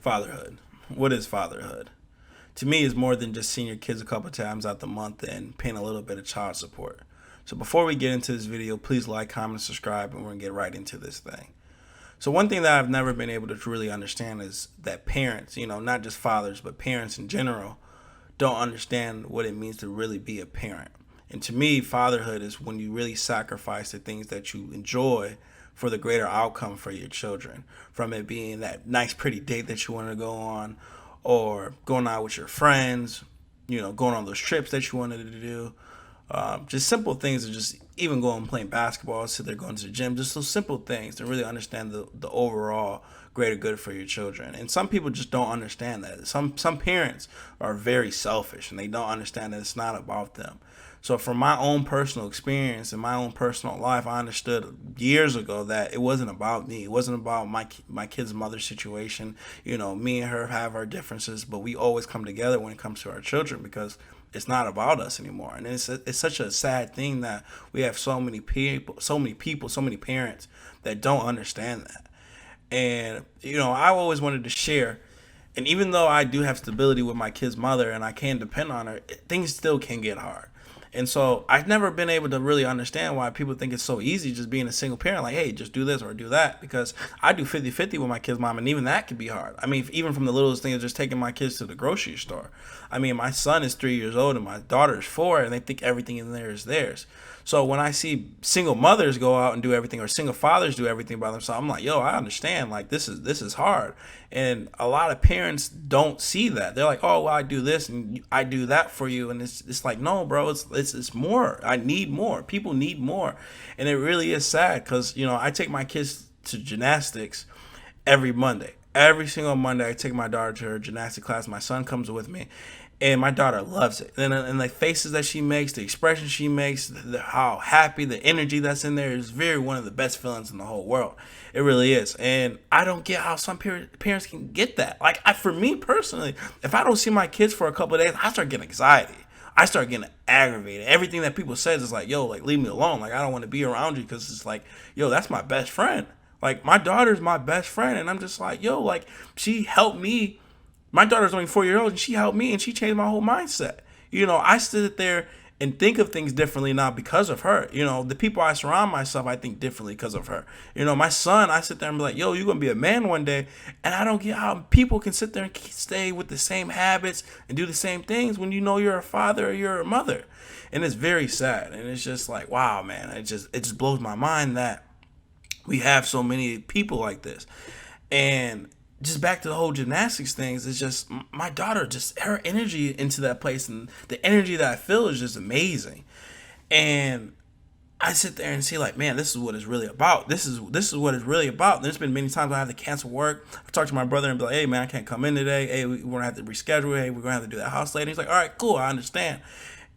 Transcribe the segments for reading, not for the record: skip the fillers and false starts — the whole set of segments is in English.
Fatherhood. What is fatherhood? To me, it's more than just seeing your kids a couple times out the month and paying a little bit of child support. So before we get into this video, please like, comment, subscribe, and we're gonna get right into this thing. So one thing that I've never been able to really understand is that parents, not just fathers, but parents in general, don't understand what it means to really be a parent. And to me, fatherhood is when you really sacrifice the things that you enjoy for the greater outcome for your children. From it being that nice, pretty date that you want to go on, or going out with your friends, going on those trips that you wanted to do. Just simple things, of just even going and playing basketball, sit there going to the gym, just those simple things to really understand the overall greater good for your children. And some people just don't understand that. Some parents are very selfish and they don't understand that it's not about them. So from my own personal experience and my own personal life, I understood years ago that it wasn't about me. It wasn't about my kid's mother situation. Me and her have our differences, but we always come together when it comes to our children because it's not about us anymore. And it's such a sad thing that we have so many people, so many parents that don't understand that. And I always wanted to share. And even though I do have stability with my kid's mother and I can depend on her, things still can get hard. And so I've never been able to really understand why people think it's so easy just being a single parent. Like, hey, just do this or do that. Because I do 50-50 with my kid's mom. And even that could be hard. I mean, even from the littlest thing of just taking my kids to the grocery store. I mean, my son is 3 years old and my daughter is 4. And they think everything in there is theirs. So when I see single mothers go out and do everything, or single fathers do everything by themselves, I'm like, yo, I understand. Like, this is hard. And a lot of parents don't see that. They're like, oh, well, I do this and I do that for you. And it's like, no, bro, it's more. I need more. People need more. And it really is sad because, I take my kids to gymnastics every Monday. Every single Monday, I take my daughter to her gymnastics class. My son comes with me. And my daughter loves it. And the faces that she makes, the expressions she makes, how happy, the energy that's in there is one of the best feelings in the whole world. It really is. And I don't get how some parents can get that. Like, for me personally, if I don't see my kids for a couple of days, I start getting anxiety. I start getting aggravated. Everything that people say is like, yo, like, leave me alone. Like, I don't want to be around you because it's like, yo, that's my best friend. Like, my daughter's my best friend. And I'm just like, yo, like, she helped me. My daughter's only 4 years old, and she helped me, and she changed my whole mindset. I sit there and think of things differently now because of her. The people I surround myself, I think differently because of her. My son, I sit there and be like, yo, you're going to be a man one day. And I don't get how people can sit there and stay with the same habits and do the same things when you're a father or you're a mother. And it's very sad. And it's just like, wow, man, it just blows my mind that we have so many people like this. And just back to the whole gymnastics things, it's just my daughter, just her energy into that place, and the energy that I feel is just amazing. And I sit there and see, like, man, this is what it's really about. This is what it's really about. There's been many times I have to cancel work. I talk to my brother and be like, hey, man, I can't come in today. Hey, we're going to have to reschedule. Hey, we're going to have to do that house later. He's like, all right, cool, I understand.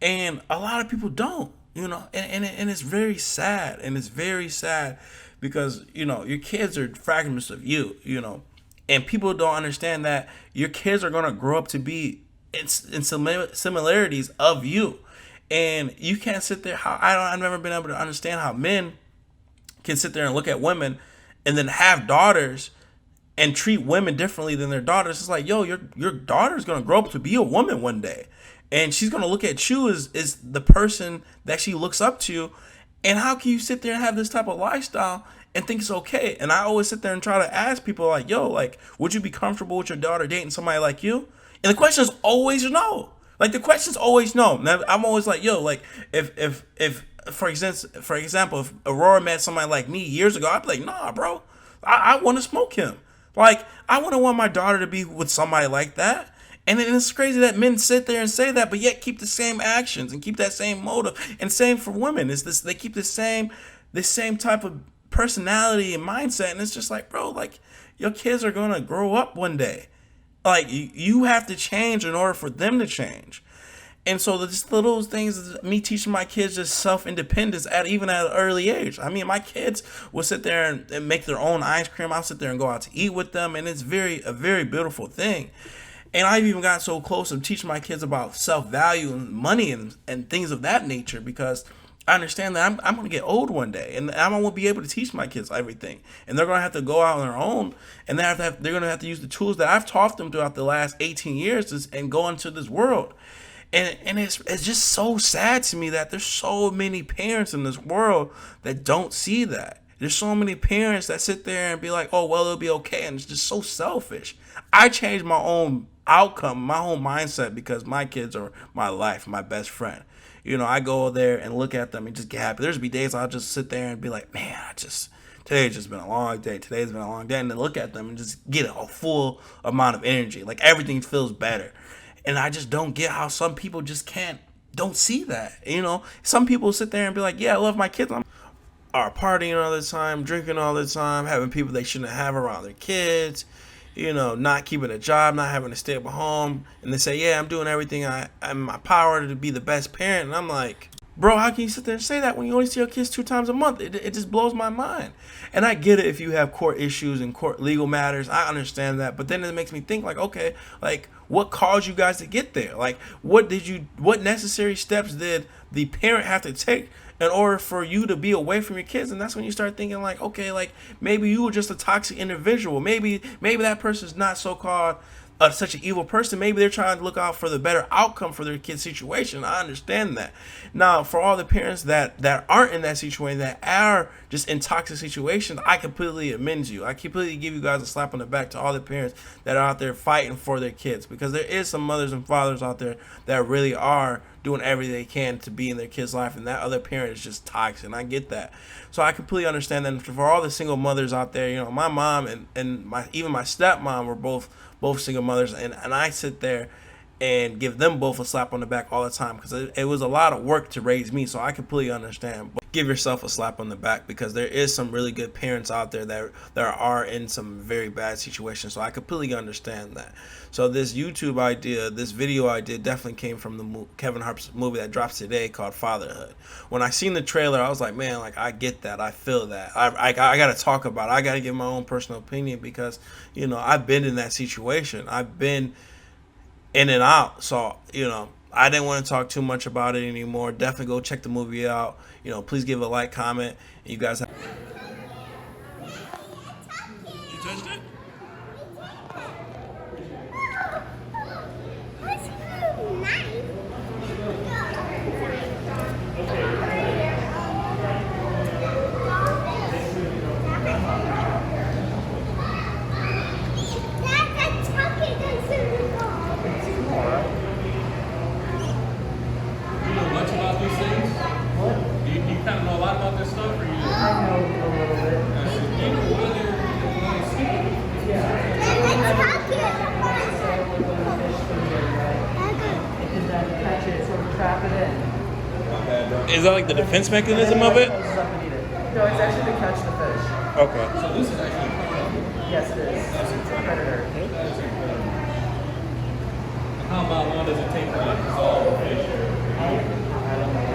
And a lot of people don't, and it's very sad. And it's very sad because, your kids are fragments of you, and people don't understand that your kids are going to grow up to be in similarities of you. And you can't sit there. I've never been able to understand how men can sit there and look at women and then have daughters and treat women differently than their daughters. It's like, yo, your daughter's going to grow up to be a woman one day. And she's going to look at you as the person that she looks up to. And how can you sit there and have this type of lifestyle and think it's okay? And I always sit there and try to ask people like, yo, like, would you be comfortable with your daughter dating somebody like you? And the question is always no. Like, the question's always no. Now, I'm always like, yo, like, if for example, if Aurora met somebody like me years ago, I'd be like, nah, bro, I want to smoke him. Like, I wouldn't want my daughter to be with somebody like that. And it's crazy that men sit there and say that, but yet keep the same actions and keep that same motive. And same for women. They keep the same type of personality and mindset. And it's just like, bro, like, your kids are gonna grow up one day. Like, you have to change in order for them to change. And so just little things is me teaching my kids just self-independence even at an early age. I mean, my kids will sit there and make their own ice cream. I'll sit there and go out to eat with them, and it's a very beautiful thing. And I've even gotten so close to teaching my kids about self-value and money and things of that nature, because I understand that I'm going to get old one day, and I won't be able to teach my kids everything, and they're going to have to go out on their own, and they're going to have to use the tools that I've taught them throughout the last 18 years and go into this world. And it's just so sad to me that there's so many parents in this world that don't see that. There's so many parents that sit there and be like, oh, well, it'll be okay. And it's just so selfish. I changed my own outcome, my own mindset, because my kids are my life, my best friend. I go there and look at them and just get happy. There's be days I'll just sit there and be like, man, today's just been a long day. Today's been a long day. And then look at them and just get a full amount of energy. Like everything feels better. And I just don't get how some people just don't see that. Some people sit there and be like, yeah, I love my kids. Are partying all the time, drinking all the time, having people they shouldn't have around their kids, not keeping a job, not having to stay at home. And they say, yeah, I'm doing everything I'm in my power to be the best parent. And I'm like, bro, how can you sit there and say that when you only see your kids 2 times a month? It just blows my mind. And I get it if you have court issues and court legal matters. I understand that. But then it makes me think like, okay, like what caused you guys to get there? Like what necessary steps did the parent have to take in order for you to be away from your kids? And that's when you start thinking like, okay, like maybe you were just a toxic individual. Maybe that person's not so-called such an evil person. Maybe they're trying to look out for the better outcome for their kid's situation. I understand that. Now, for all the parents that aren't in that situation, that are just in toxic situations, I completely amend you. I completely give you guys a slap on the back to all the parents that are out there fighting for their kids, because there is some mothers and fathers out there that really are doing everything they can to be in their kid's life, and that other parent is just toxic, and I get that. So I completely understand that. And for all the single mothers out there, my mom and my stepmom were both single mothers, and I sit there and give them both a slap on the back all the time, because it was a lot of work to raise me. So I completely understand. But give yourself a slap on the back, because there is some really good parents out there that are in some very bad situations. So I completely understand that. So this video idea definitely came from the Kevin Hart's movie that drops today called Fatherhood. When I seen the trailer, I was like, man, like I get that, I feel that. I got to talk about it. I got to give my own personal opinion, because I've been in that situation. I've been in and out. So I didn't want to talk too much about it anymore. Definitely go check the movie out. Please give a like, comment. You guys have... You touched it? Is that like the defense mechanism of it? No, it's actually to catch the fish. Okay. So this is actually a predator. Yes, it is. It's a predator. How long does it take to like dissolve the fish? I don't know.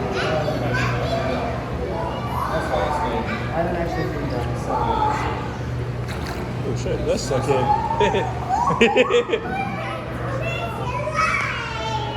That's fascinating. I haven't actually seen that, so. Oh shit, that's okay.